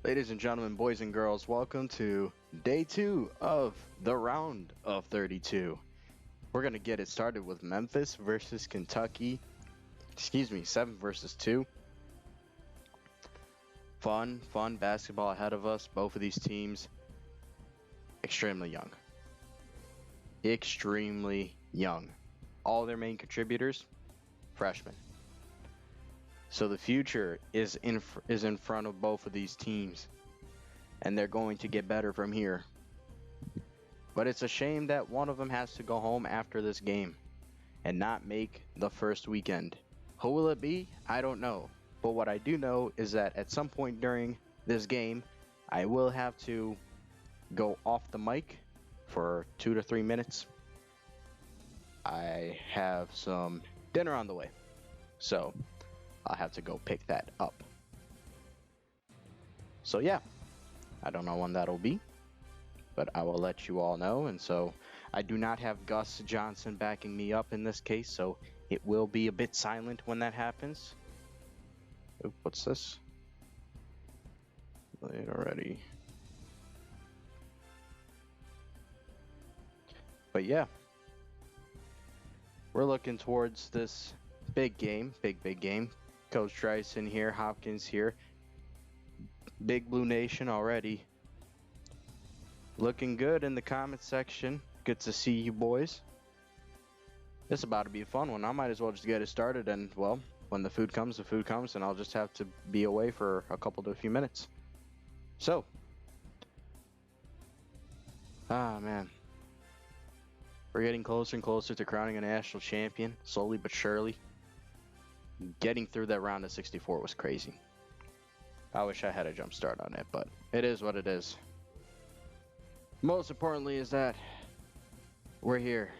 Ladies and gentlemen, boys and girls, welcome to day 2 of the round of 32. We're going to get it started with Memphis versus Kentucky. 7 versus 2. Fun basketball ahead of us. Both of these teams extremely young. All their main contributors, freshmen. So the future is in front of both of these teams, and they're going to get better from here. But it's a shame that one of them has to go home after this game and not make the first weekend. Who will it be? I don't know. But what I do know is that at some point during this game, I will have to go off the mic for 2 to 3 minutes. I have some dinner on the way, so I'll have to go pick that up. So yeah, I don't know when that'll be, but I will let you all know. And so I do not have Gus Johnson backing me up in this case, so it will be a bit silent when that happens. Oop, what's this? Late already. But yeah, we're looking towards this big game. Coach Dryson here, Hopkins here. Big Blue Nation already looking good in the comment section. Good to see you boys. This is about to be a fun one. I might as well just get it started, and well, when the food comes, and I'll just have to be away for a couple to a few minutes. So, man, we're getting closer and closer to crowning a national champion, slowly but surely. Getting through that round of 64 was crazy. I wish I had a jump start on it, but it is what it is. Most importantly is that we're here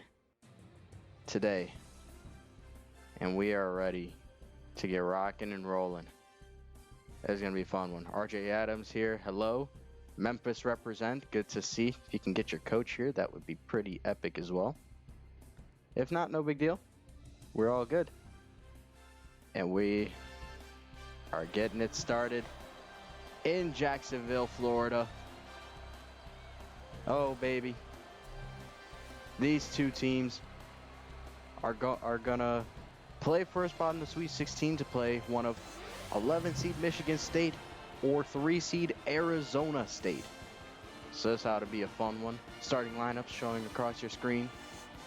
today, and we are ready to get rocking and rolling. It's going to be a fun one. RJ Adams here. Hello. Memphis represent. Good to see. If you can get your coach here, that would be pretty epic as well. If not, no big deal. We're all good. And we are getting it started in Jacksonville, Florida. Oh, baby. These two teams are gonna play for a spot in the Sweet 16 to play one of 11 seed Michigan State or 3 seed Arizona State. So this ought to be a fun one. Starting lineups showing across your screen.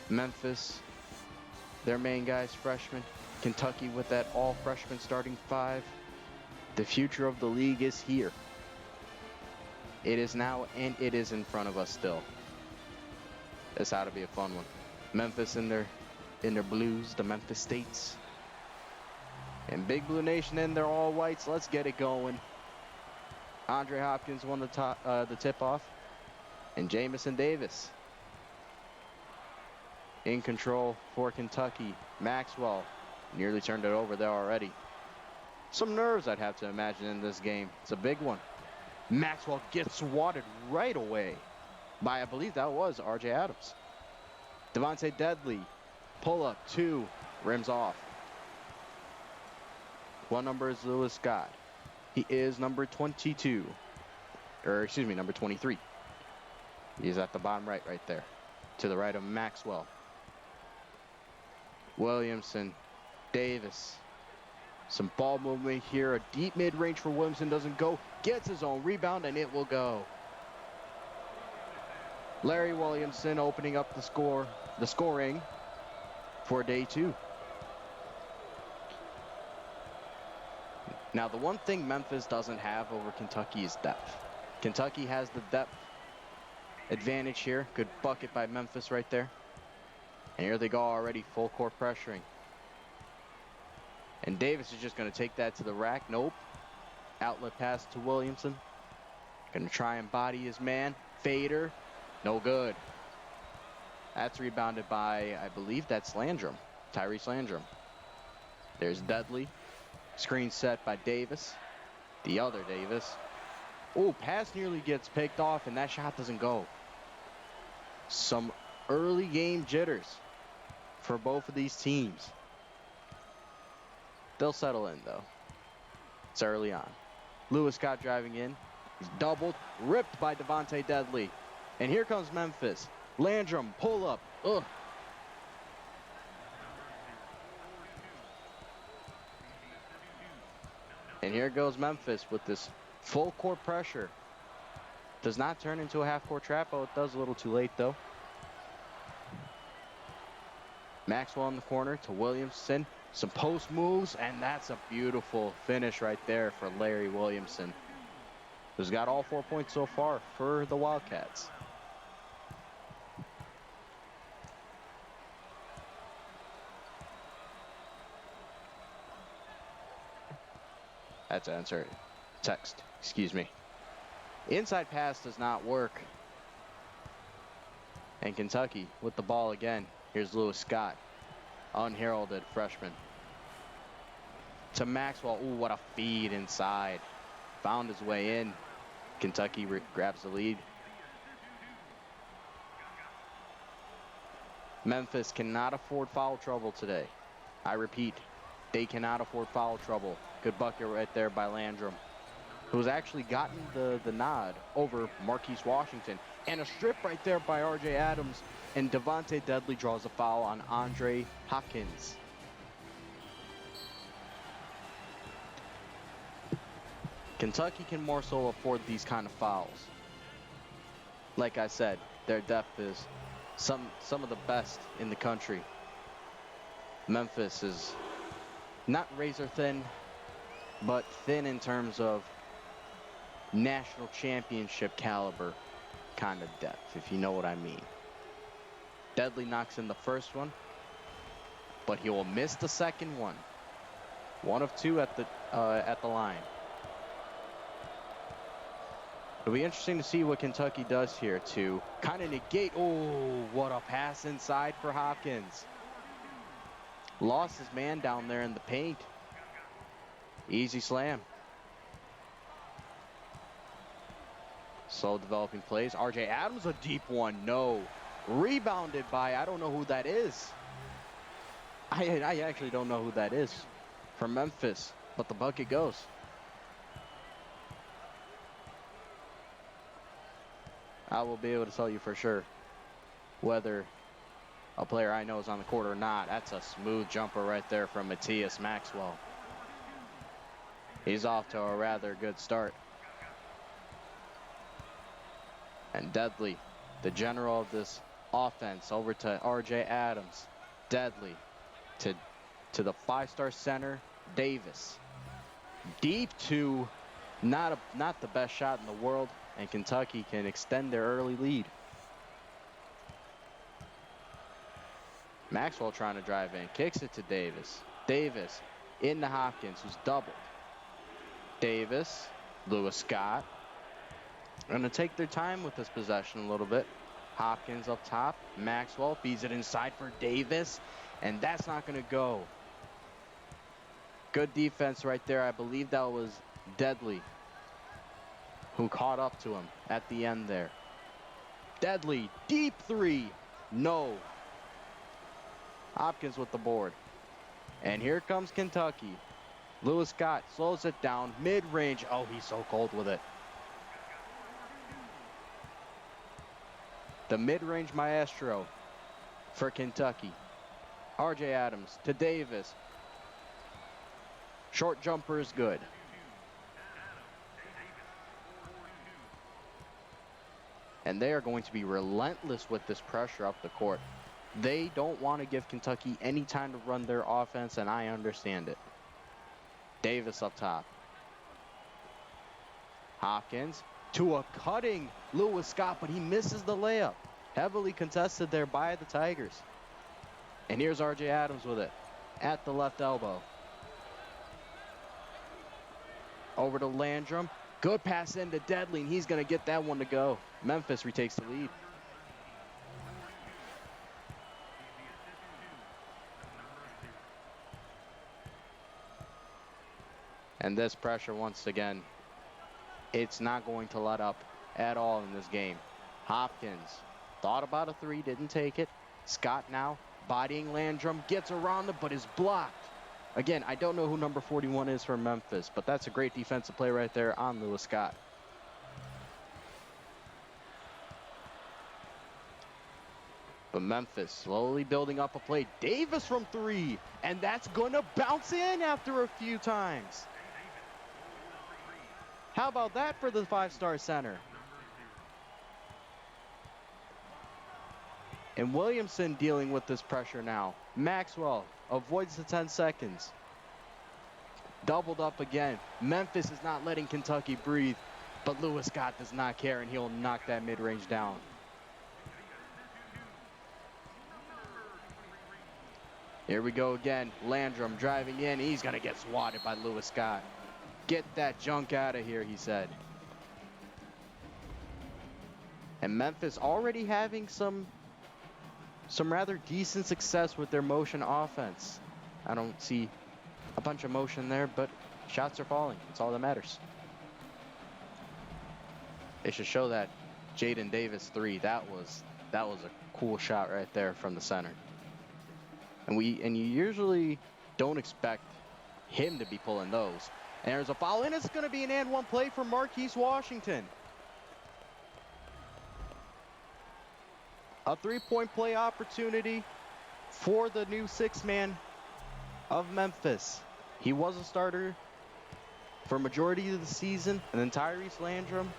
Memphis, their main guys, freshmen. Kentucky with that all-freshman starting 5. The future of the league is here. It is now, and it is in front of us still. This ought to be a fun one. Memphis in their blues, the Memphis States. And Big Blue Nation in their all-whites. Let's get it going. Andre Hopkins won the tip-off. And Jamison Davis in control for Kentucky. Maxwell nearly turned it over there already. Some nerves, I'd have to imagine, in this game. It's a big one. Maxwell gets swatted right away by, I believe that was RJ Adams. Devontae Deadly, pull up, 2, rims off. One number is Lewis Scott. He is number 22. Number 23. He's at the bottom right there. To the right of Maxwell. Williamson. Davis. Some ball movement here. A deep mid-range for Williamson, doesn't go. Gets his own rebound, and it will go. Larry Williamson opening up the scoring for day 2. Now, the one thing Memphis doesn't have over Kentucky is depth. Kentucky has the depth advantage here. Good bucket by Memphis right there. And here they go already, full court pressuring. And Davis is just going to take that to the rack. Nope. Outlet pass to Williamson. Going to try and body his man. Fader. No good. That's rebounded by, I believe that's Landrum. Tyrese Landrum. There's Dudley. Screen set by Davis. The other Davis. Oh, pass nearly gets picked off, and that shot doesn't go. Some early game jitters for both of these teams. They'll settle in, though. It's early on. Lewis Scott driving in. He's doubled, ripped by Devontae Deadly. And here comes Memphis. Landrum, pull up. Ugh. And here goes Memphis with this full court pressure. Does not turn into a half-court trap. Oh, it does a little too late, though. Maxwell in the corner to Williamson. Some post moves, and that's a beautiful finish right there for Larry Williamson, who's got all 4 points so far for the Wildcats. That's answer. Text, excuse me. Inside pass does not work. And Kentucky with the ball again. Here's Lewis Scott, unheralded freshman. To Maxwell. Ooh, what a feed inside. Found his way in. Kentucky grabs the lead. Memphis cannot afford foul trouble today. I repeat, they cannot afford foul trouble. Good bucket right there by Landrum, who's actually gotten the nod over Marquise Washington. And a strip right there by R.J. Adams. And Devontae Deadly draws a foul on Andre Hopkins. Kentucky can more so afford these kind of fouls. Like I said, their depth is some of the best in the country. Memphis is not razor thin, but thin in terms of national championship caliber kind of depth, if you know what I mean. Deadly knocks in the first one, but he will miss the second one. 1 of 2 at the line. It'll be interesting to see what Kentucky does here to kind of negate. Oh, what a pass inside for Hopkins. Lost his man down there in the paint. Easy slam. Slow developing plays. R.J. Adams, a deep one. No. Rebounded by, I don't know who that is. I actually don't know who that is for Memphis, but the bucket goes. I will be able to tell you for sure whether a player I know is on the court or not. That's a smooth jumper right there from Matthias Maxwell. He's off to a rather good start. And Deadly, the general of this offense, over to R.J. Adams. Deadly to the 5-star center, Davis. Deep to not the best shot in the world, and Kentucky can extend their early lead. Maxwell trying to drive in, kicks it to Davis. Davis into Hopkins, who's doubled. Davis, Lewis Scott. Going to take their time with this possession a little bit. Hopkins up top. Maxwell feeds it inside for Davis, and that's not going to go. Good defense right there. I believe that was Deadly who caught up to him at the end there. Deadly, deep three. No. Hopkins with the board. And here comes Kentucky. Lewis Scott slows it down. Mid-range. Oh, he's so cold with it. The mid-range maestro for Kentucky. R.J. Adams to Davis. Short jumper is good. And they are going to be relentless with this pressure up the court. They don't want to give Kentucky any time to run their offense, and I understand it. Davis up top. Hopkins to a cutting Lewis Scott, but he misses the layup. Heavily contested there by the Tigers. And here's R.J. Adams with it at the left elbow. Over to Landrum. Good pass into Deadly, and he's going to get that one to go. Memphis retakes the lead. And this pressure, once again, it's not going to let up at all in this game. Hopkins thought about a three, didn't take it. Scott now bodying Landrum, gets around it, but is blocked. Again, I don't know who number 41 is for Memphis, but that's a great defensive play right there on Lewis Scott. But Memphis slowly building up a play. Davis from 3, and that's going to bounce in after a few times. How about that for the 5-star center? And Williamson dealing with this pressure now. Maxwell avoids the 10 seconds. Doubled up again. Memphis is not letting Kentucky breathe, but Lewis Scott does not care, and he'll knock that mid-range down. Here we go again. Landrum driving in. He's going to get swatted by Lewis Scott. Get that junk out of here, he said. And Memphis already having some rather decent success with their motion offense. I don't see a bunch of motion there, but shots are falling. That's all that matters. It should show that Jaden Davis 3. That was a cool shot right there from the center. And you usually don't expect him to be pulling those. And there's a foul, and it's going to be an and one play for Marquise Washington. A 3-point play opportunity for the new 6-man of Memphis. He was a starter for a majority of the season, and then Tyrese Landrum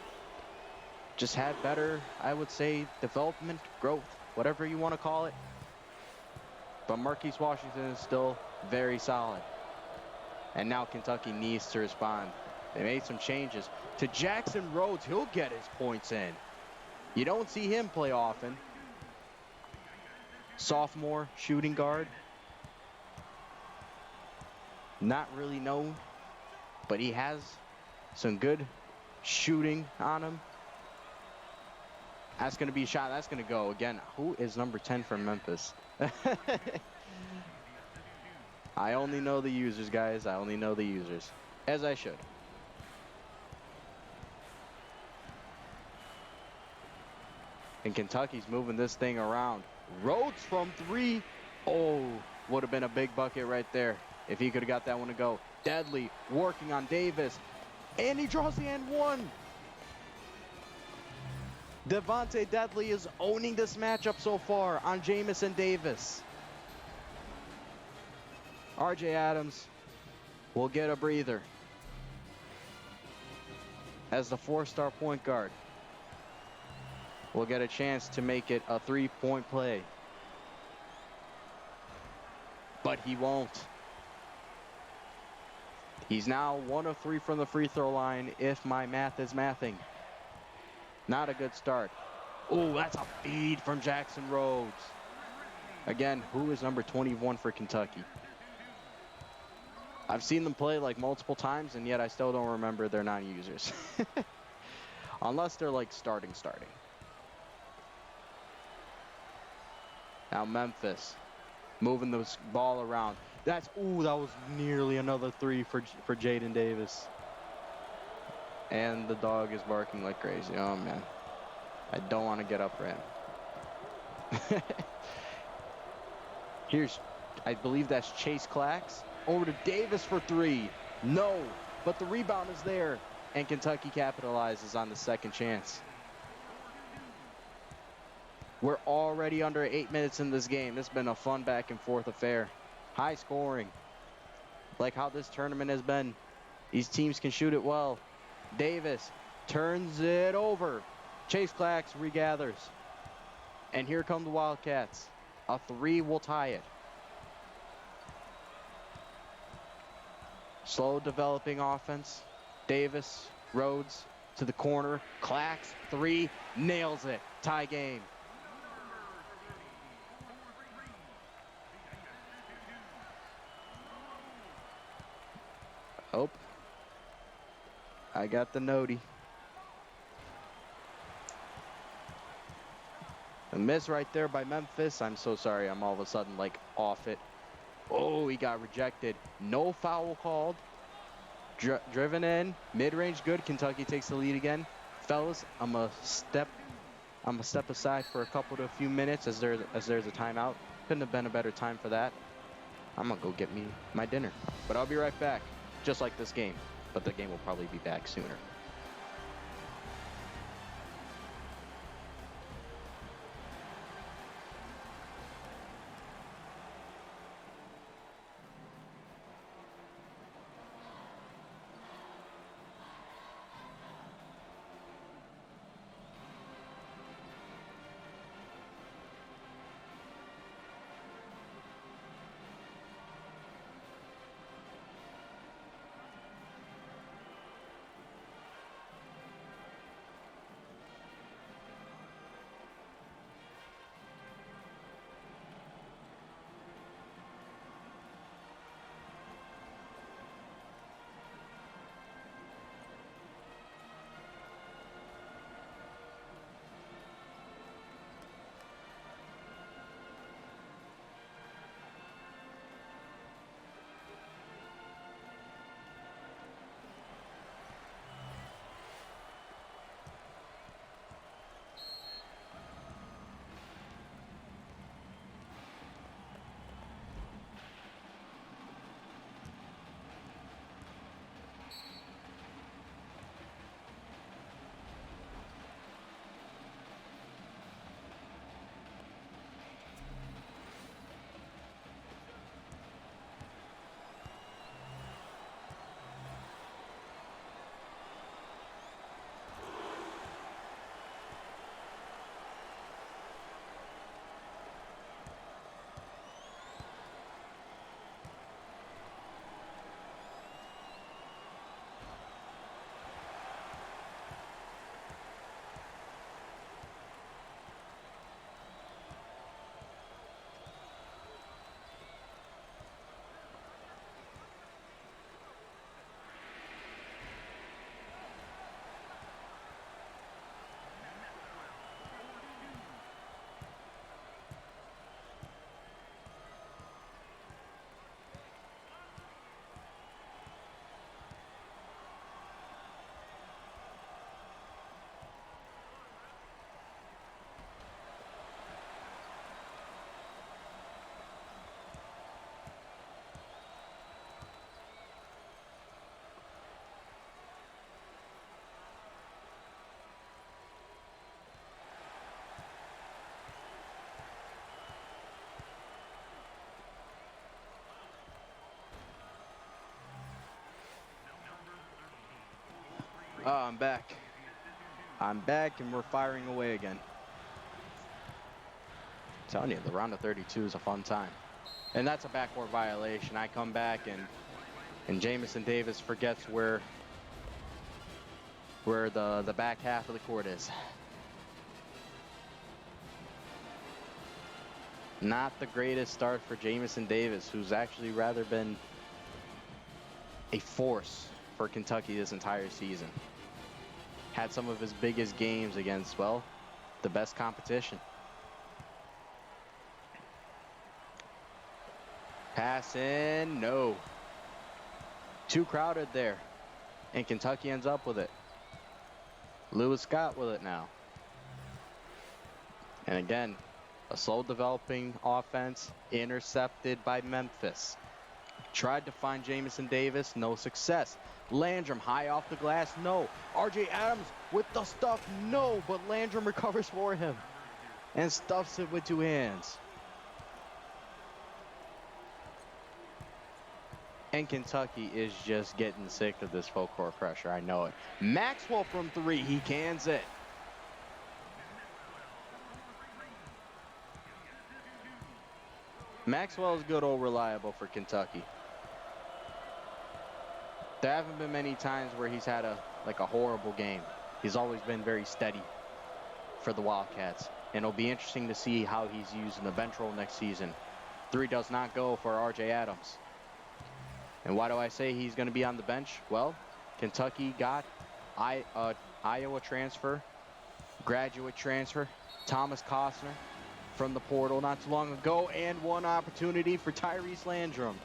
just had better, I would say, development, growth, whatever you want to call it. But Marquise Washington is still very solid. And now Kentucky needs to respond. They made some changes. To Jackson Rhodes, he'll get his points in. You don't see him play often. Sophomore shooting guard. Not really known, but he has some good shooting on him. That's going to be a shot. That's going to go. Again, who is number 10 for Memphis? I only know the users, guys. I only know the users. As I should. And Kentucky's moving this thing around. Rhodes from 3. Oh, would have been a big bucket right there if he could have got that one to go. Deadly working on Davis. And he draws the and one. Devontae Deadly is owning this matchup so far on Jamison Davis. RJ Adams will get a breather as the 4-star point guard. Will get a chance to make it a 3-point play. But he won't. He's now 1 of 3 from the free throw line if my math is mathing. Not a good start. Oh, that's a feed from Jackson Rhodes. Again, who is number 21 for Kentucky? I've seen them play like multiple times, and yet I still don't remember their non-users. Unless they're like starting. Now Memphis moving the ball around. That was nearly another 3 for Jaden Davis. And the dog is barking like crazy. Oh, man. I don't want to get up for him. I believe that's Chase Clax. Over to Davis for 3. No, but the rebound is there. And Kentucky capitalizes on the second chance. We're already under 8 minutes in this game. It's been a fun back and forth affair. High scoring. Like how this tournament has been. These teams can shoot it well. Davis turns it over. Chase Clax regathers. And here come the Wildcats. A 3 will tie it. Slow developing offense. Davis, Rhodes to the corner. Clax, 3, nails it. Tie game. Oh, I got the notey. A miss right there by Memphis. I'm so sorry. I'm all of a sudden like off it. Oh, he got rejected. No foul called. Driven in. Mid-range good. Kentucky takes the lead again. Fellas, I'm a step aside for a few minutes as there's a timeout. Couldn't have been a better time for that. I'm gonna go get me my dinner. But I'll be right back. Just like this game. But the game will probably be back sooner. Oh, I'm back. I'm back, and we're firing away again. I'm telling you, the round of 32 is a fun time. And that's a backcourt violation. I come back, and Jamison Davis forgets where the back half of the court is. Not the greatest start for Jamison Davis, who's actually rather been a force for Kentucky this entire season. Had some of his biggest games against, well, the best competition. Pass in, no. Too crowded there, and Kentucky ends up with it. Lewis Scott with it now. And again, a slow developing offense intercepted by Memphis. Tried to find Jamison Davis, no success. Landrum high off the glass, no. RJ Adams with the stuff, no. But Landrum recovers for him and stuffs it with two hands. And Kentucky is just getting sick of this full court pressure, I know it. Maxwell from three, he cans it. Maxwell is good old reliable for Kentucky. There haven't been many times where he's had a horrible game. He's always been very steady for the Wildcats. And it'll be interesting to see how he's used in the bench role next season. Three does not go for RJ Adams. And why do I say he's going to be on the bench? Well, Kentucky got Iowa transfer, graduate transfer, Thomas Costner from the portal not too long ago, and one opportunity for Tyrese Landrum.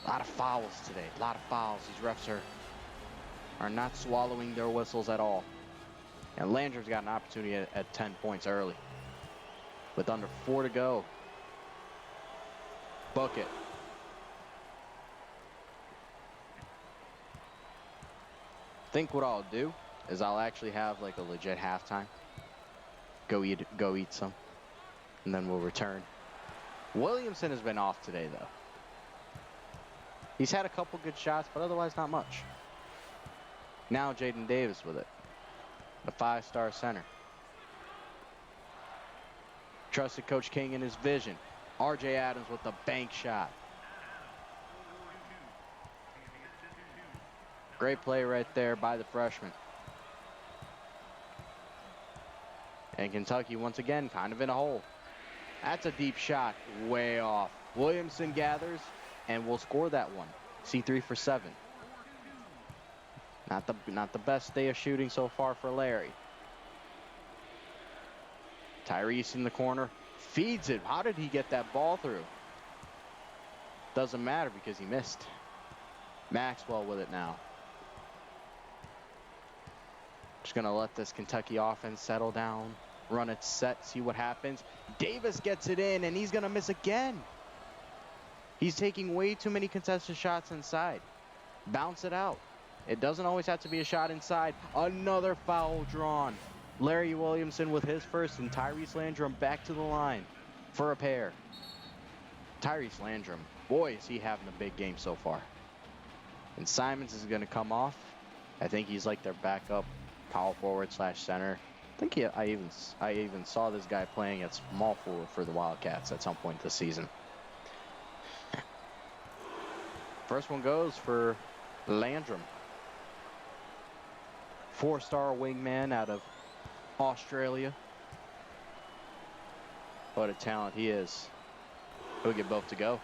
A lot of fouls today, a lot of fouls. These refs are not swallowing their whistles at all. And Landrum's got an opportunity at 10 points early. With under 4 to go. Book it. I think what I'll do is I'll actually have like a legit halftime. Go eat some. And then we'll return. Williamson has been off today though. He's had a couple good shots, but otherwise not much. Now Jaden Davis with it. The 5-star center. Trusted Coach King in his vision. RJ Adams with the bank shot. Great play right there by the freshman. And Kentucky once again kind of in a hole. That's a deep shot, way off. Williamson gathers and will score that one. C3 for 7. Not the best day of shooting so far for Larry. Tyrese in the corner. Feeds it. How did he get that ball through? Doesn't matter because he missed. Maxwell with it now. Just going to let this Kentucky offense settle down. Run its set. See what happens. Davis gets it in and he's going to miss again. He's taking way too many contested shots inside. Bounce it out. It doesn't always have to be a shot inside. Another foul drawn. Larry Williamson with his first, and Tyrese Landrum back to the line for a pair. Tyrese Landrum, boy, is he having a big game so far. And Simons is going to come off. I think he's like their backup power forward / center. I think I even saw this guy playing at small forward for the Wildcats at some point this season. First one goes for Landrum. 4-star wingman out of Australia. What a talent he is. He'll get both to go.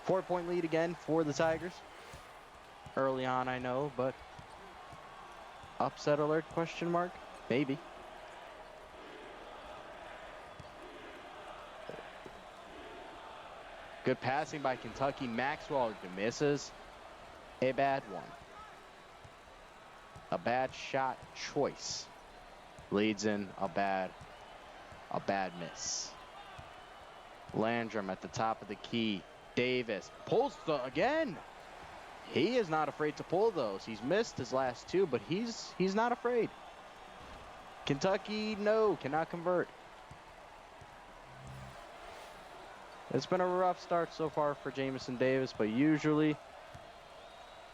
4-point lead again for the Tigers. Early on, I know, but upset alert question mark? Maybe. Good passing by Kentucky. Maxwell misses a bad one. A bad shot choice leads in a bad miss. Landrum at the top of the key. Davis pulls again. He is not afraid to pull those. He's missed his last two, but he's not afraid. Kentucky, no, cannot convert. It's been a rough start so far for Jamison Davis, but usually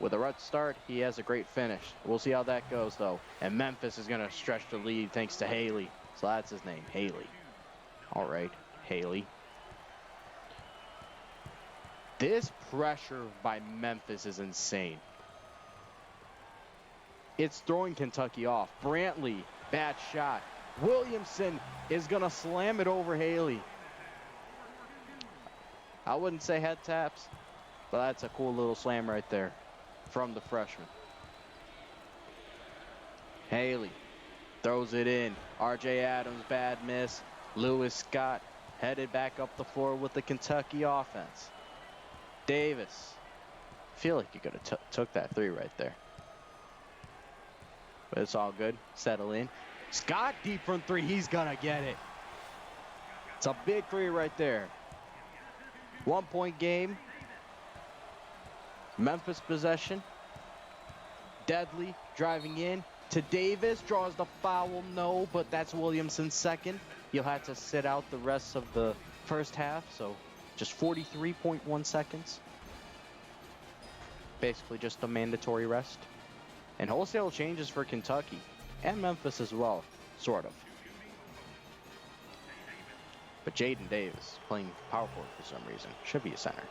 with a rough start, he has a great finish. We'll see how that goes, though. And Memphis is going to stretch the lead thanks to Haley. So that's his name, Haley. All right, Haley. This pressure by Memphis is insane. It's throwing Kentucky off. Brantley, bad shot. Williamson is going to slam it over Haley. I wouldn't say head taps, but that's a cool little slam right there from the freshman. Haley throws it in. R.J. Adams, bad miss. Lewis Scott headed back up the floor with the Kentucky offense. Davis. I feel like you could have took that three right there. But it's all good. Settle in. Scott deep from three. He's going to get it. It's a big three right there. 1 point game. Memphis possession. Deadly driving in to Davis. Draws the foul. No, but that's Williamson's second. You'll have to sit out the rest of the first half. So just 43.1 seconds. Basically just a mandatory rest. And wholesale changes for Kentucky and Memphis as well, sort of. But Jaden Davis playing power forward for some reason. Should be a center.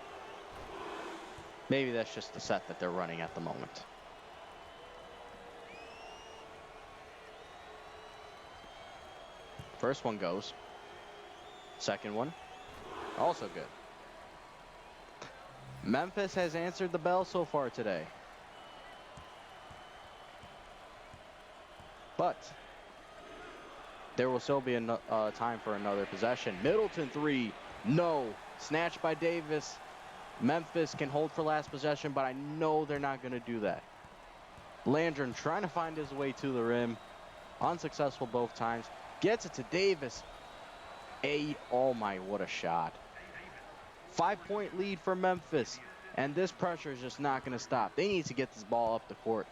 Maybe that's just the set that they're running at the moment. First one goes. Second one, also good. Memphis has answered the bell so far today. But there will still be a time for another possession. Middleton three. No. Snatched by Davis. Memphis can hold for last possession, but I know they're not going to do that. Landrum trying to find his way to the rim. Unsuccessful both times. Gets it to Davis. Oh my, what a shot. 5 point lead for Memphis. And this pressure is just not going to stop. They need to get this ball up the court.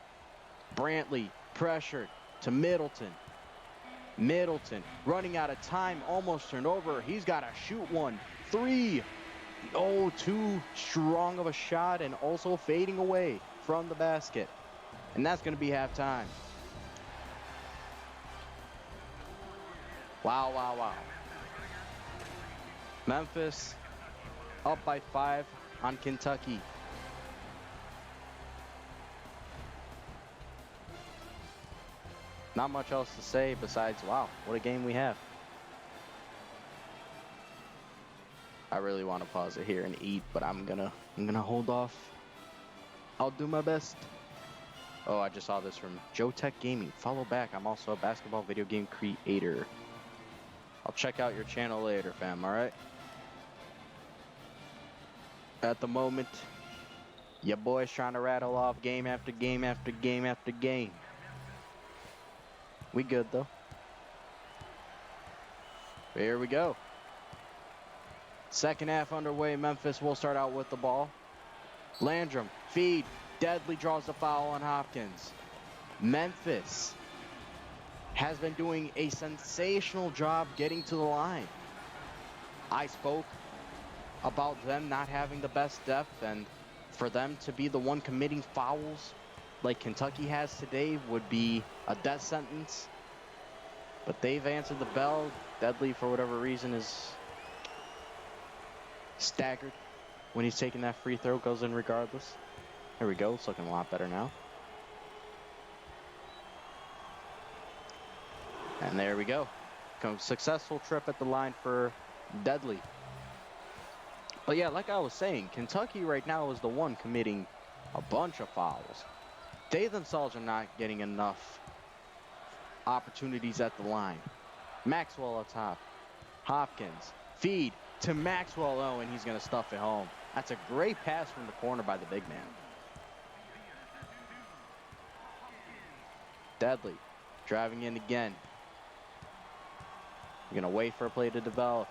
Brantley pressured to Middleton. Middleton running out of time, almost turned over. He's got to shoot one. Three. Oh, too strong of a shot and also fading away from the basket. And that's going to be halftime. Wow, wow, wow. Memphis up by 5 on Kentucky. Not much else to say besides, wow, what a game we have. I really want to pause it here and eat, but I'm gonna hold off. I'll do my best. Oh, I just saw this from Joe Tech Gaming. Follow back. I'm also a basketball video game creator. I'll check out your channel later, fam, all right? At the moment, your boy's trying to rattle off game after game after game after game. We good, though. Here we go. Second half underway. Memphis will start out with the ball. Landrum, feed. Deadly draws the foul on Hopkins. Memphis has been doing a sensational job getting to the line. I spoke about them not having the best depth, and for them to be the one committing fouls like Kentucky has today would be a death sentence. But they've answered the bell. Deadly, for whatever reason, is staggered when he's taking that free throw. Goes in regardless. There we go. It's looking a lot better now. And there we go. Successful trip at the line for Deadly. But yeah, like I was saying, Kentucky right now is the one committing a bunch of fouls. They themselves are not getting enough opportunities at the line. Maxwell up top. Hopkins. Feed to Maxwell. Oh, and he's going to stuff it home. That's a great pass from the corner by the big man. Deadly. Driving in again. You're going to wait for a play to develop.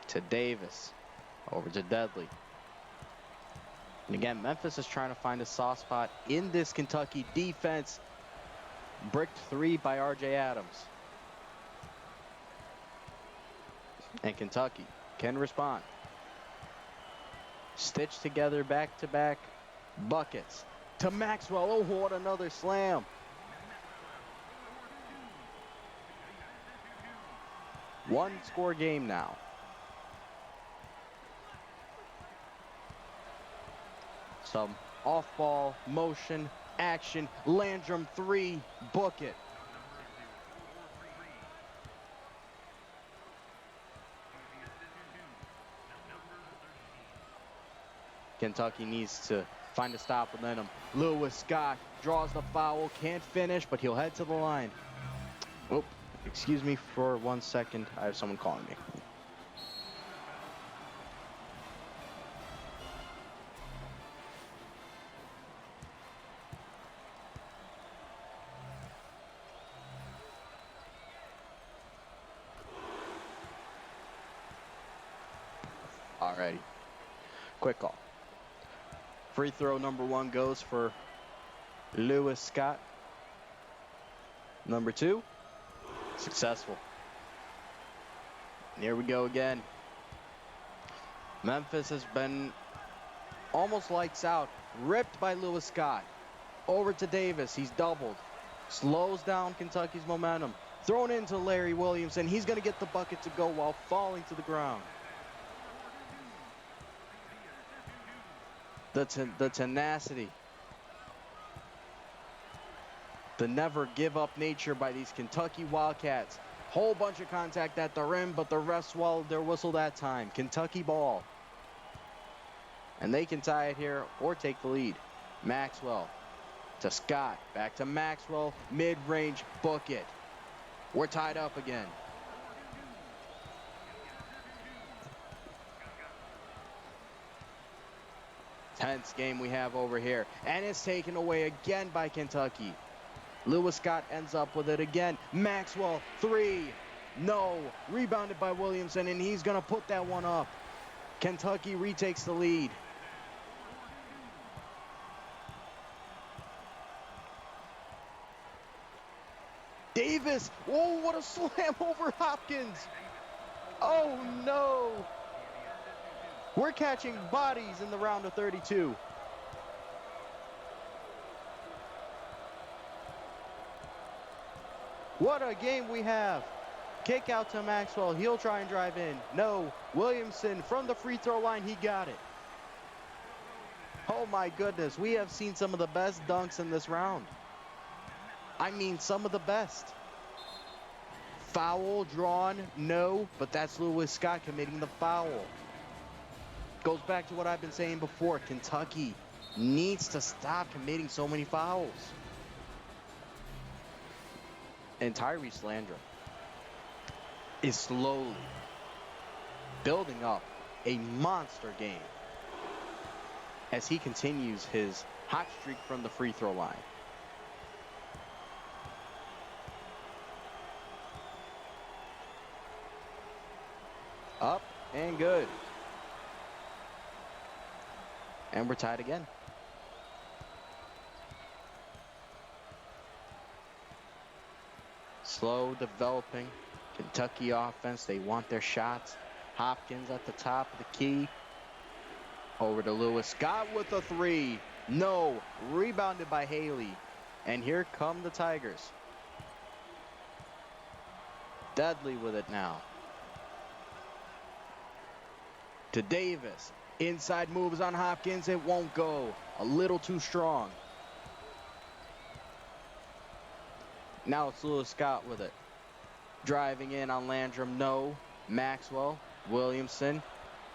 To Davis. Over to Deadly. And again, Memphis is trying to find a soft spot in this Kentucky defense. Bricked three by R.J. Adams. And Kentucky can respond. Stitched together back-to-back Buckets to Maxwell. Oh, what another slam. One-score game now. Some off-ball, motion, action. Landrum 3, book it. Kentucky needs to find a stop within him. Lewis Scott draws the foul, can't finish, but he'll head to the line. Oh, excuse me for 1 second. I have someone calling me. Alrighty, quick call. Free throw number 1 goes for Lewis Scott. Number 2, successful. And here we go again. Memphis has been almost lights out. Ripped by Lewis Scott. Over to Davis, he's doubled. Slows down Kentucky's momentum. Thrown into Larry Williamson. He's gonna get the bucket to go while falling to the ground. The tenacity, the never give up nature by these Kentucky Wildcats. Whole bunch of contact at the rim, but the refs swallowed their whistle that time. Kentucky ball. And they can tie it here or take the lead. Maxwell to Scott, back to Maxwell, mid-range, book it. We're tied up again. Tense game we have over here, and it's taken away again by Kentucky. Lewis Scott ends up with it again. Maxwell, 3, no. Rebounded by Williamson, and he's gonna put that one up. Kentucky retakes the lead. Davis, oh, what a slam over Hopkins. Oh no. We're catching bodies in the round of 32. What a game we have. Kick out to Maxwell. He'll try and drive in. No. Williamson from the free throw line. He got it. Oh my goodness. We have seen some of the best dunks in this round. I mean, some of the best. Foul drawn. No. But that's Lewis Scott committing the foul. Goes back to what I've been saying before. Kentucky needs to stop committing so many fouls. And Tyrese Landrum is slowly building up a monster game as he continues his hot streak from the free throw line. Up and good. And we're tied again. Slow developing Kentucky offense. They want their shots. Hopkins at the top of the key. Over to Lewis Scott with a 3. No. Rebounded by Haley. And here come the Tigers. Dudley with it now. To Davis. Inside moves on Hopkins. It won't go. A little too strong. Now it's Lewis Scott with it. Driving in on Landrum. No. Maxwell. Williamson.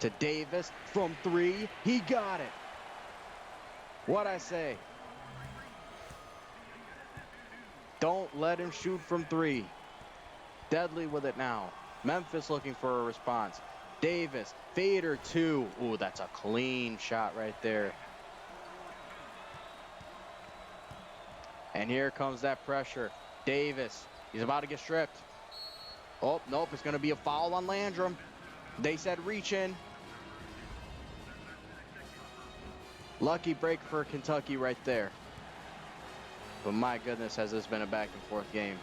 To Davis. From 3. He got it. What'd I say? Don't let him shoot from 3. Deadly with it now. Memphis looking for a response. Davis, fader 2. Ooh, that's a clean shot right there. And here comes that pressure. Davis, he's about to get stripped. Oh, nope, it's going to be a foul on Landrum. They said reach in. Lucky break for Kentucky right there. But my goodness, has this been a back and forth game.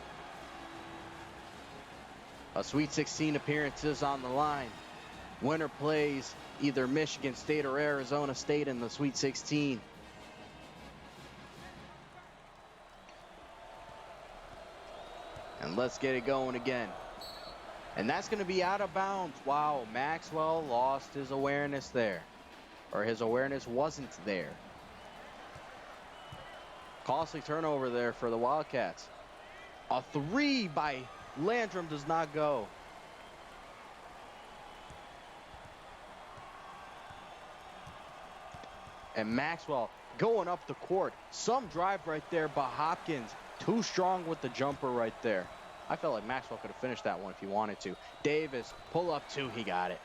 A Sweet 16 appearance is on the line. Winner plays either Michigan State or Arizona State in the Sweet 16. And let's get it going again. And that's going to be out of bounds. Wow, Maxwell lost his awareness there. Or his awareness wasn't there. Costly turnover there for the Wildcats. A 3 by Landrum does not go. And Maxwell going up the court. Some drive right there by Hopkins. Too strong with the jumper right there. I felt like Maxwell could have finished that one if he wanted to. Davis, pull up 2, he got it.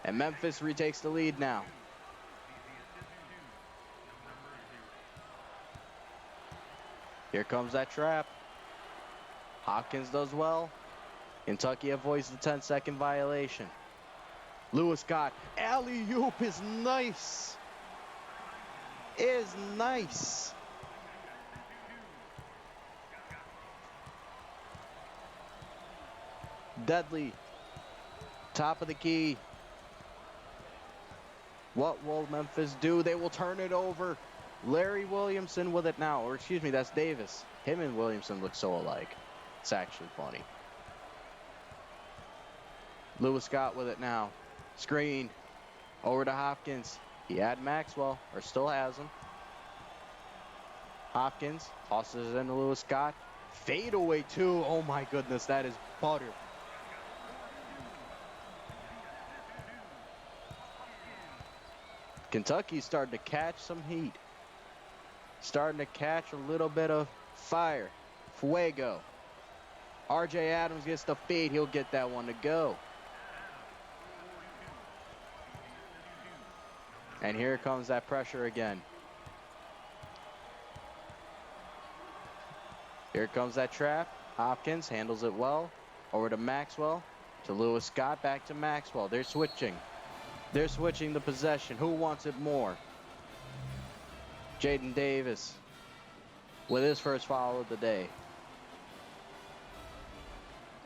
And Memphis retakes the lead now. Here comes that trap. Hopkins does well. Kentucky avoids the 10-second violation. Lewis Scott, alley-oop is nice. Is nice. Deadly, top of the key. What will Memphis do? They will turn it over. Larry Williamson with it now, or excuse me, that's Davis. Him and Williamson look so alike. It's actually funny. Lewis Scott with it now. Screen over to Hopkins. He had Maxwell, or still has him. Hopkins tosses it into Lewis Scott. Fade away too. Oh my goodness, that is butter. Kentucky's starting to catch some heat. Starting to catch a little bit of fire. Fuego. RJ Adams gets the feed. He'll get that one to go. And here comes that pressure again. Here comes that trap. Hopkins handles it well. Over to Maxwell. To Lewis Scott. Back to Maxwell. They're switching. They're switching the possession. Who wants it more? Jaden Davis with his first foul of the day.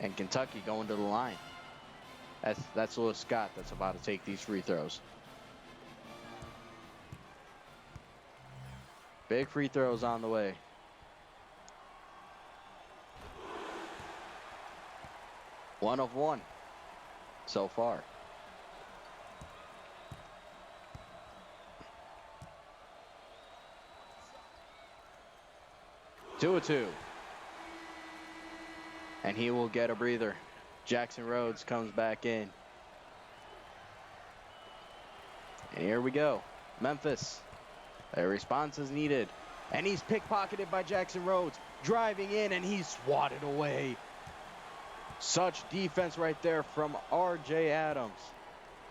And Kentucky going to the line. That's Lewis Scott that's about to take these free throws. Big free throws on the way. One of one so far. Two of two. And he will get a breather. Jackson Rhodes comes back in. And here we go. Memphis. A response is needed. And he's pickpocketed by Jackson Rhodes. Driving in and he's swatted away. Such defense right there from R.J. Adams.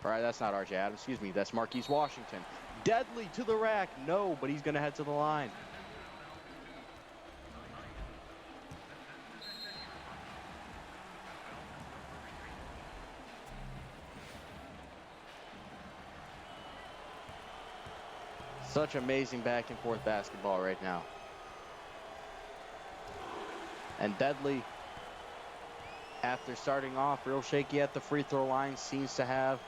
All right, that's not R.J. Adams. Excuse me. That's Marquise Washington. Deadly to the rack. No, but he's going to head to the line. Such amazing back and forth basketball right now. And Deadly, after starting off real shaky at the free throw line, seems to have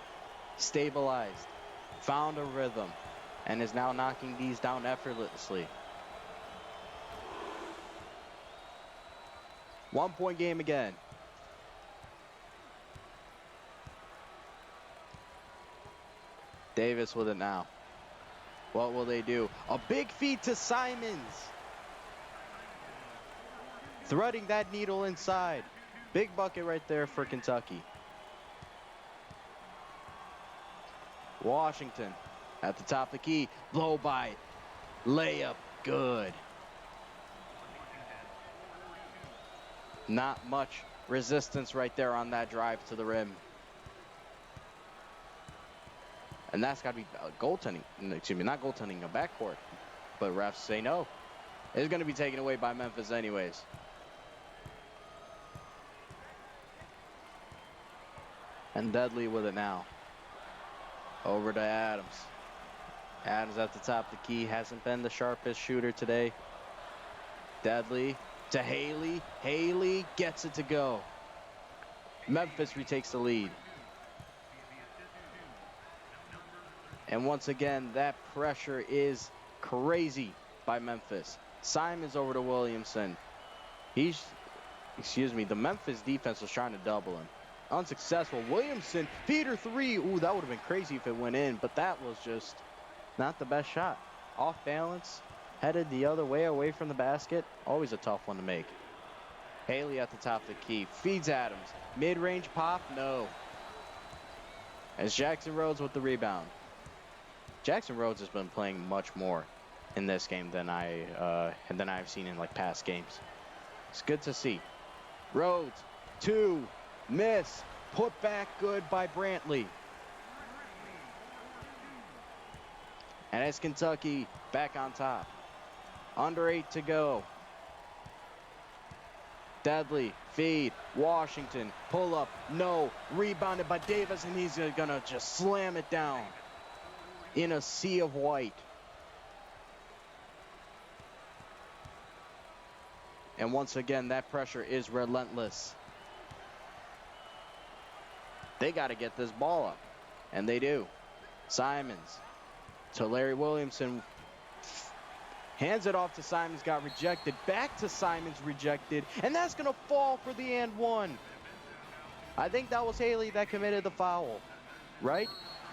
stabilized, found a rhythm, and is now knocking these down effortlessly. 1 point game again. Davis with it now. What will they do? A big feed to Simons. Threading that needle inside. Big bucket right there for Kentucky. Washington at the top of the key. Blow by. Layup. Good. Not much resistance right there on that drive to the rim. And that's got to be goaltending. Excuse me, not goaltending, a backcourt. But refs say no. It's going to be taken away by Memphis anyways. And Deadly with it now. Over to Adams. Adams at the top of the key. Hasn't been the sharpest shooter today. Deadly to Haley. Haley gets it to go. Memphis retakes the lead. And once again, that pressure is crazy by Memphis. Simons over to Williamson. He's excuse me, the Memphis defense was trying to double him. Unsuccessful. Williamson, feeder three. Ooh, that would have been crazy if it went in, but that was just not the best shot. Off balance, headed the other way, away from the basket. Always a tough one to make. Haley at the top of the key, feeds Adams. Mid-range pop, no. As Jackson Rhodes with the rebound. Jackson Rhodes has been playing much more in this game than I've seen in like past games. It's good to see. Rhodes, two, miss, put back good by Brantley. And it's Kentucky back on top. Under 8 to go. Dudley, feed, Washington, pull up, no, rebounded by Davis, and he's gonna just slam it down in a sea of white. And once again, that pressure is relentless. They got to get this ball up, and they do. Simons to Larry Williamson. Hands it off to Simons, got rejected. Back to Simons, rejected. And that's going to fall for the and one. I think that was Haley that committed the foul. Right?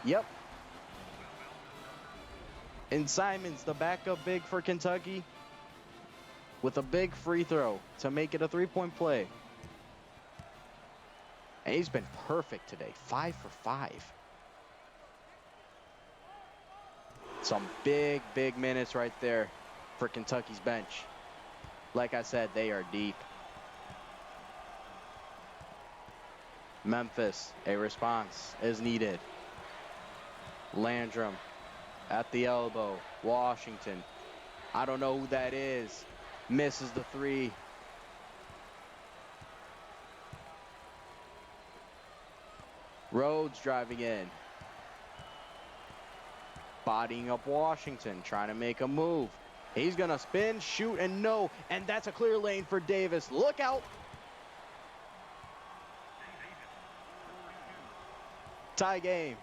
Yep. And Simons, the backup big for Kentucky, with a big free throw to make it a three-point play. And he's been perfect today. 5 for 5. Some big, big minutes right there for Kentucky's bench. Like I said, they are deep. Memphis, a response is needed. Landrum at the elbow. Washington, I don't know who that is. Misses the three. Rhodes driving in. Bodying up Washington, trying to make a move. He's going to spin, shoot, and no. And that's a clear lane for Davis. Look out. Tie game.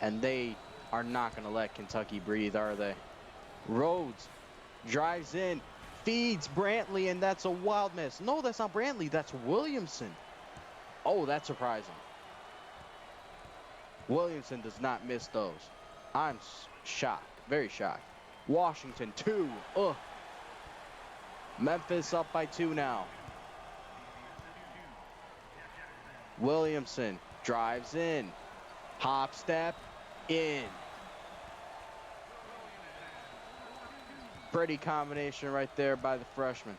And they are not going to let Kentucky breathe, are they? Rhodes drives in, feeds Brantley, and that's a wild miss. No, that's not Brantley. That's Williamson. Oh, that's surprising. Williamson does not miss those. I'm shocked. Very shocked. Washington, 2. Ugh. Memphis up by 2 now. Williamson drives in. Hop step in. Pretty combination right there by the freshman.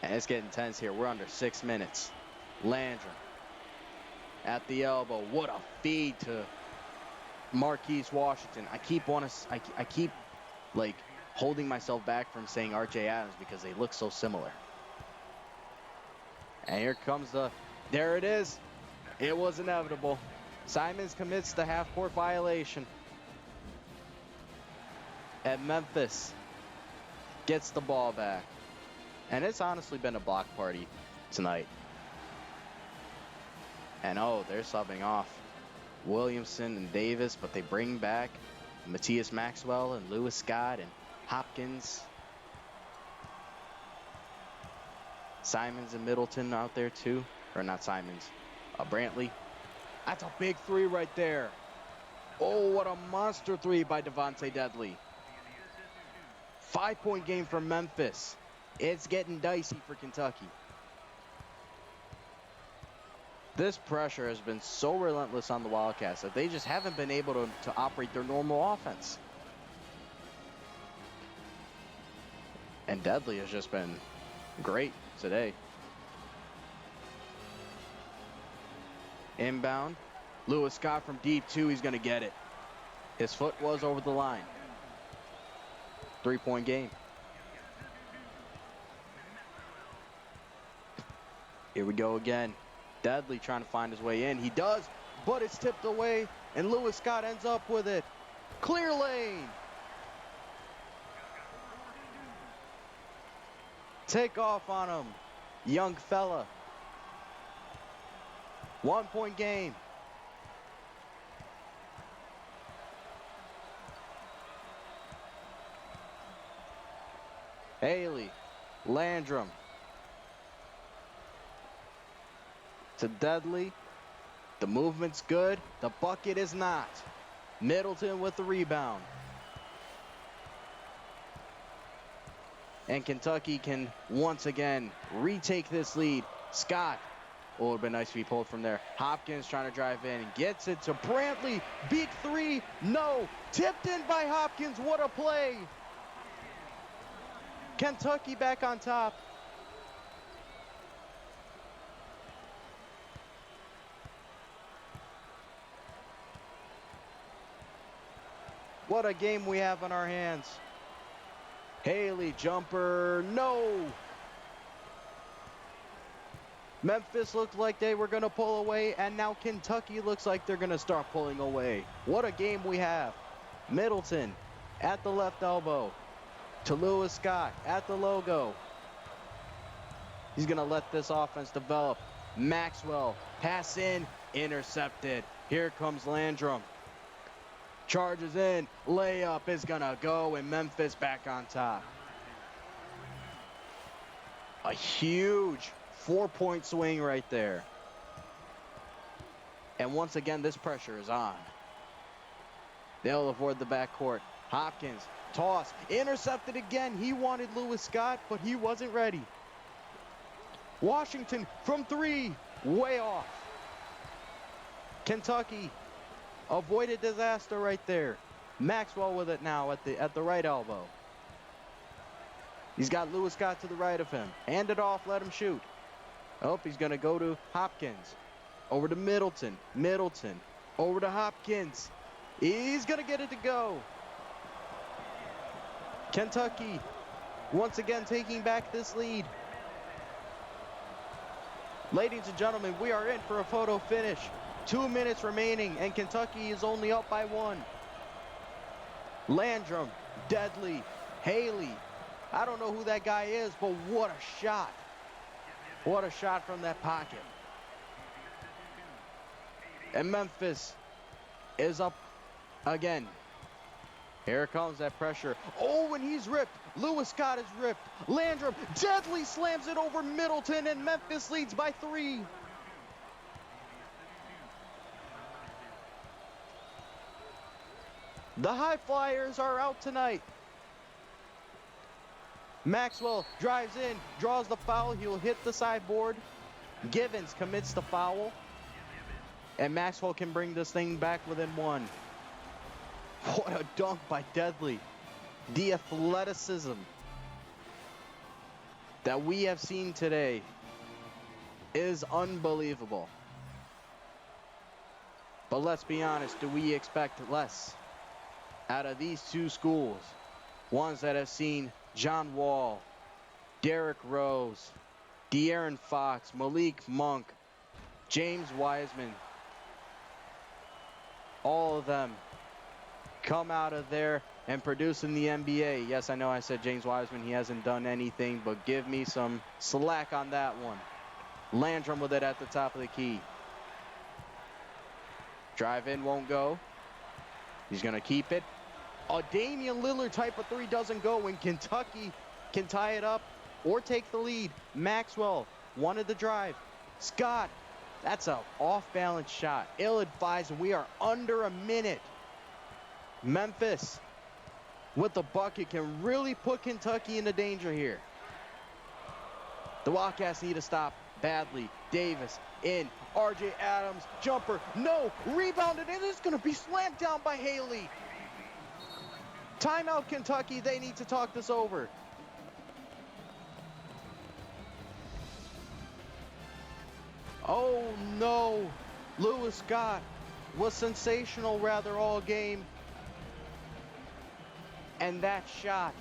And it's getting tense here. We're under 6 minutes. Landrum at the elbow. What a feed to Marquise Washington. I keep like holding myself back from saying RJ Adams because they look so similar. And here comes there it is. It was inevitable. Simons commits the half-court violation. And Memphis gets the ball back. And it's honestly been a block party tonight. And oh, they're subbing off Williamson and Davis, but they bring back Matthias Maxwell and Lewis Scott and Hopkins. Simons and Middleton out there too. Or not Simons, Brantley. That's a big three right there. Oh, what a monster three by Devontae Dudley. 5-point game for Memphis. It's getting dicey for Kentucky. This pressure has been so relentless on the Wildcats that they just haven't been able to operate their normal offense. And Dudley has just been great today. Inbound. Lewis Scott from deep 2. He's going to get it. His foot was over the line. 3-point game. Here we go again. Dudley trying to find his way in. He does, but it's tipped away, and Lewis Scott ends up with it. Clear lane. Take off on him, young fella. 1-point game. Haley. Landrum. To Dudley. The movement's good. The bucket is not. Middleton with the rebound. And Kentucky can once again retake this lead. Scott. Oh, it would have been nice if he pulled from there. Hopkins trying to drive in. Gets it to Brantley. Big three. No. Tipped in by Hopkins. What a play. Kentucky back on top. What a game we have on our hands. Haley, jumper, no. Memphis looked like they were going to pull away, and now Kentucky looks like they're going to start pulling away. What a game we have. Middleton at the left elbow to Lewis Scott at the logo. He's going to let this offense develop. Maxwell, pass in, intercepted. Here comes Landrum. Charges in, layup is gonna go, and Memphis back on top. A huge 4-point swing right there. And once again, this pressure is on. They'll avoid the backcourt. Hopkins, toss, intercepted again. He wanted Lewis Scott, but he wasn't ready. Washington from three, way off. Kentucky avoided disaster right there. Maxwell with it now at the right elbow. He's got Lewis Scott to the right of him. Hand it off, let him shoot. Oh, he's going to go to Hopkins. Over to Middleton. Middleton. Over to Hopkins. He's going to get it to go. Kentucky once again taking back this lead. Ladies and gentlemen, we are in for a photo finish. 2 minutes remaining, and Kentucky is only up by 1. Landrum, Deadly, Haley. I don't know who that guy is, but what a shot. What a shot from that pocket. And Memphis is up again. Here comes that pressure. Oh, and he's ripped. Lewis Scott is ripped. Landrum, Deadly slams it over Middleton, and Memphis leads by 3. The High Flyers are out tonight. Maxwell drives in, draws the foul. He'll hit the sideboard. Givens commits the foul. And Maxwell can bring this thing back within 1. What a dunk by Deadly. The athleticism that we have seen today is unbelievable. But let's be honest, do we expect less out of these two schools? Ones that have seen John Wall, Derrick Rose, De'Aaron Fox, Malik Monk, James Wiseman, all of them come out of there and produce in the NBA. Yes, I know I said James Wiseman, he hasn't done anything, but give me some slack on that one. Landrum with it at the top of the key. Drive in won't go. He's going to keep it. A Damian Lillard type of 3 doesn't go, and Kentucky can tie it up or take the lead. Maxwell wanted the drive. Scott, that's an off-balance shot. Ill-advised, and we are under a minute. Memphis with the bucket can really put Kentucky into danger here. The Wildcats need to stop badly. Davis in. R.J. Adams, jumper, no, rebounded, and it's going to be slammed down by Haley. Timeout, Kentucky. They need to talk this over. Oh, no. Lewis Scott was sensational rather all game. And that shot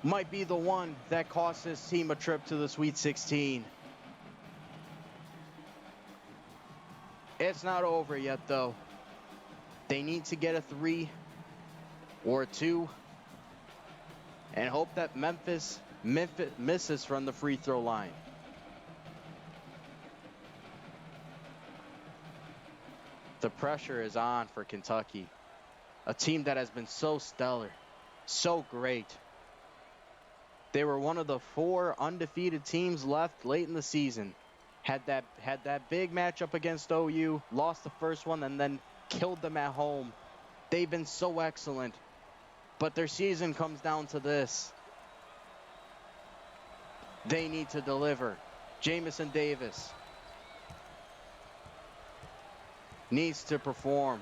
might be the one that cost his team a trip to the Sweet 16. It's not over yet, though. They need to get a 3 or 2 and hope that Memphis misses from the free throw line. The pressure is on for Kentucky, a team that has been so stellar, so great. They were one of the 4 undefeated teams left late in the season. Had that big matchup against OU, lost the first one, and then killed them at home. They've been so excellent, but their season comes down to this. They need to deliver. Jamison Davis needs to perform.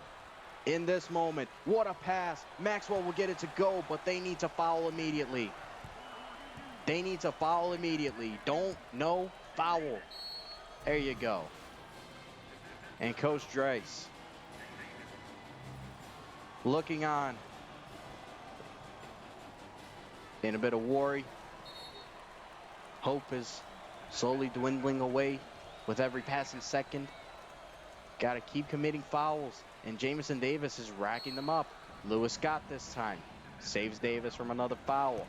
In this moment, what a pass. Maxwell will get it to go, but they need to foul immediately. They need to foul immediately. No foul. There you go. And Coach Dreiss looking on in a bit of worry. Hope is slowly dwindling away with every passing second. Got to keep committing fouls, and Jamison Davis is racking them up. Lewis Scott this time saves Davis from another foul.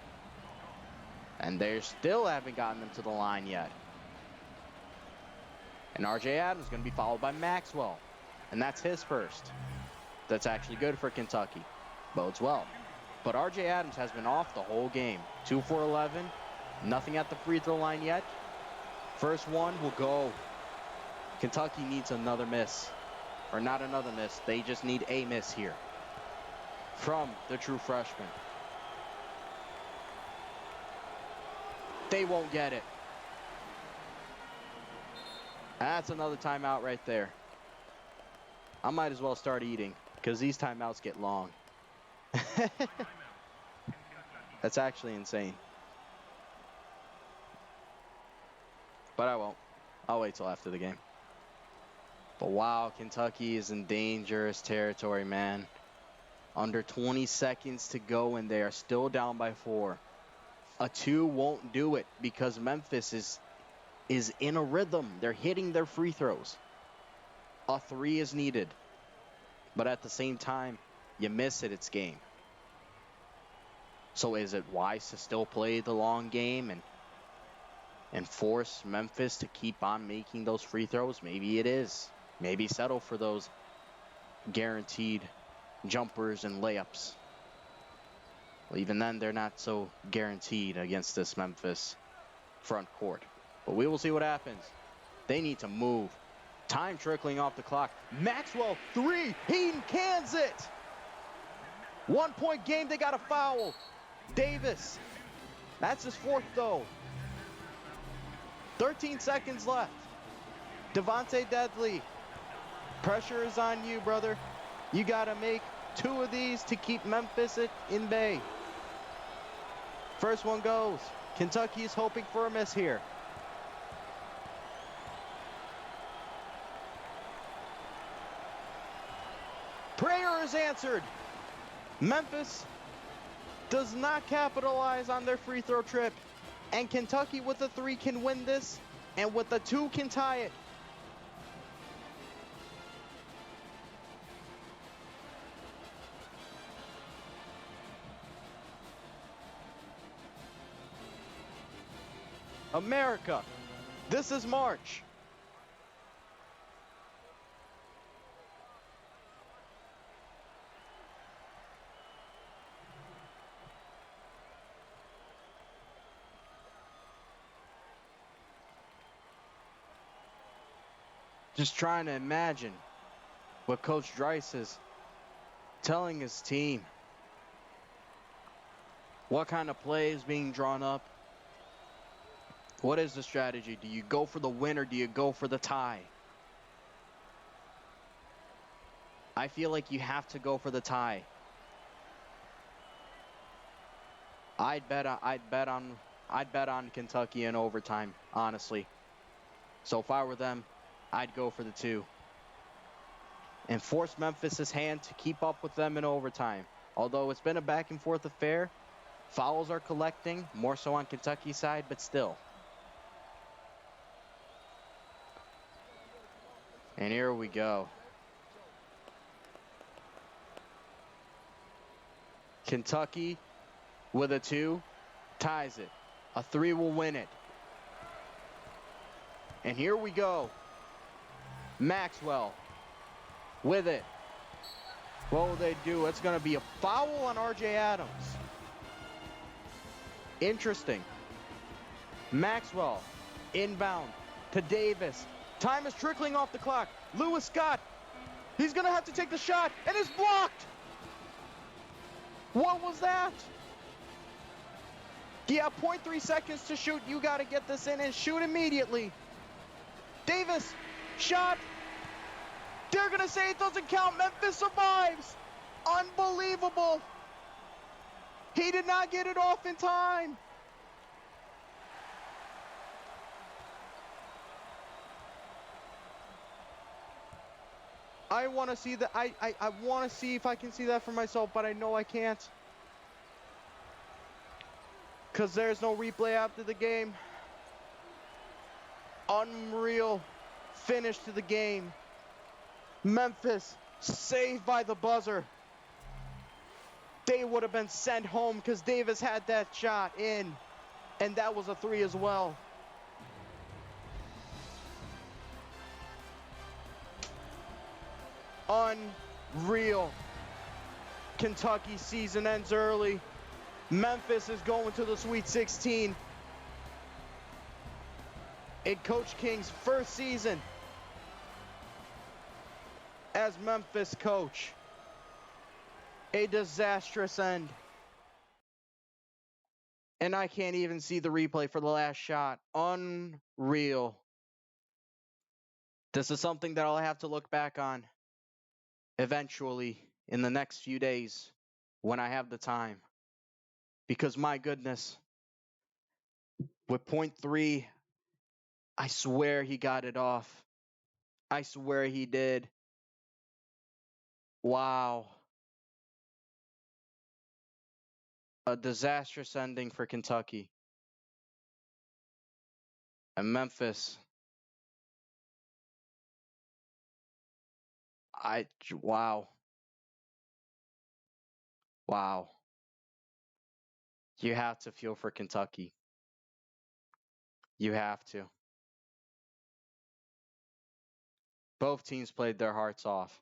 And they still haven't gotten them to the line yet. And R.J. Adams is going to be followed by Maxwell. And that's his first. That's actually good for Kentucky. Bodes well. But R.J. Adams has been off the whole game. 2 for 11. Nothing at the free throw line yet. First one will go. Kentucky needs another miss. Or not another miss. They just need a miss here. From the true freshman. They won't get it. That's another timeout right there. I might as well start eating because these timeouts get long. That's actually insane. But I won't. I'll wait till after the game. But wow, Kentucky is in dangerous territory, man. Under 20 seconds to go and they are still down by 4. A 2 won't do it because Memphis is in a rhythm. They're hitting their free throws. A 3 is needed. But at the same time, you miss it, it's game. So is it wise to still play the long game and force Memphis to keep on making those free throws? Maybe it is. Maybe settle for those guaranteed jumpers and layups. Well, even then, they're not so guaranteed against this Memphis front court. But we will see what happens. They need to move. Time trickling off the clock. Maxwell, 3. He cans it. 1 point game. They got a foul. Davis. That's his 4th, though. 13 seconds left. Devontae Deadly. Pressure is on you, brother. You got to make 2 of these to keep Memphis in bay. First one goes. Kentucky is hoping for a miss here. Prayer is answered. Memphis does not capitalize on their free throw trip. And Kentucky with a 3 can win this. And with a 2 can tie it. America, this is March. Just trying to imagine what Coach Dreiss is telling his team. What kind of play is being drawn up? What is the strategy? Do you go for the win or do you go for the tie? I feel like you have to go for the tie. I'd bet on Kentucky in overtime, honestly. So if I were them, I'd go for the 2. And force Memphis' hand to keep up with them in overtime. Although it's been a back and forth affair, fouls are collecting, more so on Kentucky's side, but still. And here we go. Kentucky with a 2 ties it. A 3 will win it. And here we go. Maxwell with it. What will they do? It's going to be a foul on R.J. Adams. Interesting. Maxwell, inbound to Davis. Time is trickling off the clock. Lewis Scott, he's going to have to take the shot, and it's blocked. What was that? Yeah, 0.3 seconds to shoot. You got to get this in and shoot immediately. Davis, shot. They're going to say it doesn't count. Memphis survives. Unbelievable. He did not get it off in time. I want to see that. I want to see if I can see that for myself, but I know I can't. Because there's no replay after the game. Unreal finish to the game. Memphis saved by the buzzer. They would have been sent home because Davis had that shot in. And that was a 3 as well. Unreal. Kentucky season ends early. Memphis is going to the Sweet 16. In Coach King's first season as Memphis coach. A disastrous end. And I can't even see the replay for the last shot. Unreal. This is something that I'll have to look back on eventually in the next few days when I have the time. Because my goodness, with 0.3, I swear he got it off. I swear he did. Wow. A disastrous ending for Kentucky. And Memphis. Wow. Wow. You have to feel for Kentucky. You have to. Both teams played their hearts off.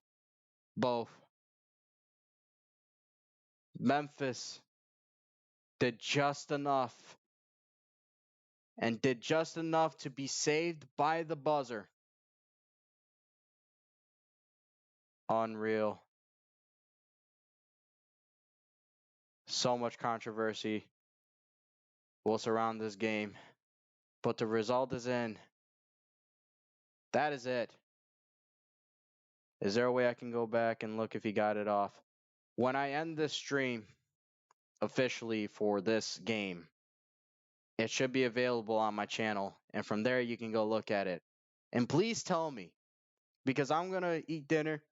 Both. Memphis did just enough. And did just enough to be saved by the buzzer. Unreal. So much controversy will surround this game. But the result is in. That is it. Is there a way I can go back and look if he got it off? When I end this stream officially for this game, it should be available on my channel. And from there, you can go look at it. And please tell me, because I'm going to eat dinner,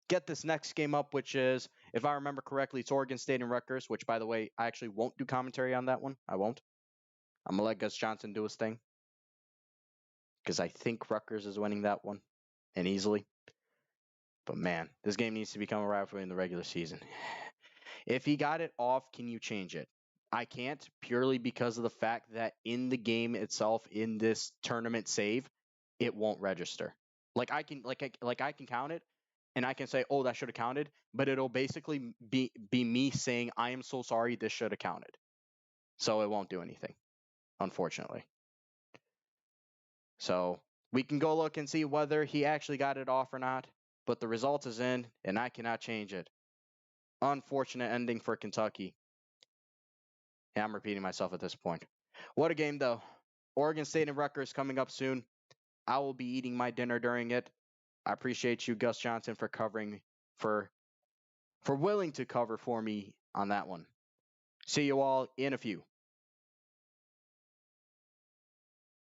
get this next game up, which is, if I remember correctly, it's Oregon State and Rutgers, which, by the way, I actually won't do commentary on that one. I won't. I'm going to let Gus Johnson do his thing. Because I think Rutgers is winning that one. And easily. But man, this game needs to become a rivalry in the regular season. If he got it off, can you change it? I can't, purely because of the fact that in the game itself, in this tournament save, it won't register. I can count it, and I can say, oh, that should have counted, but it'll basically be me saying, I am so sorry, this should have counted. So it won't do anything, unfortunately. So we can go look and see whether he actually got it off or not, but the result is in, and I cannot change it. Unfortunate ending for Kentucky. Yeah, I'm repeating myself at this point. What a game, though. Oregon State and Rutgers coming up soon. I will be eating my dinner during it. I appreciate you, Gus Johnson, for covering, for willing to cover for me on that one. See you all in a few.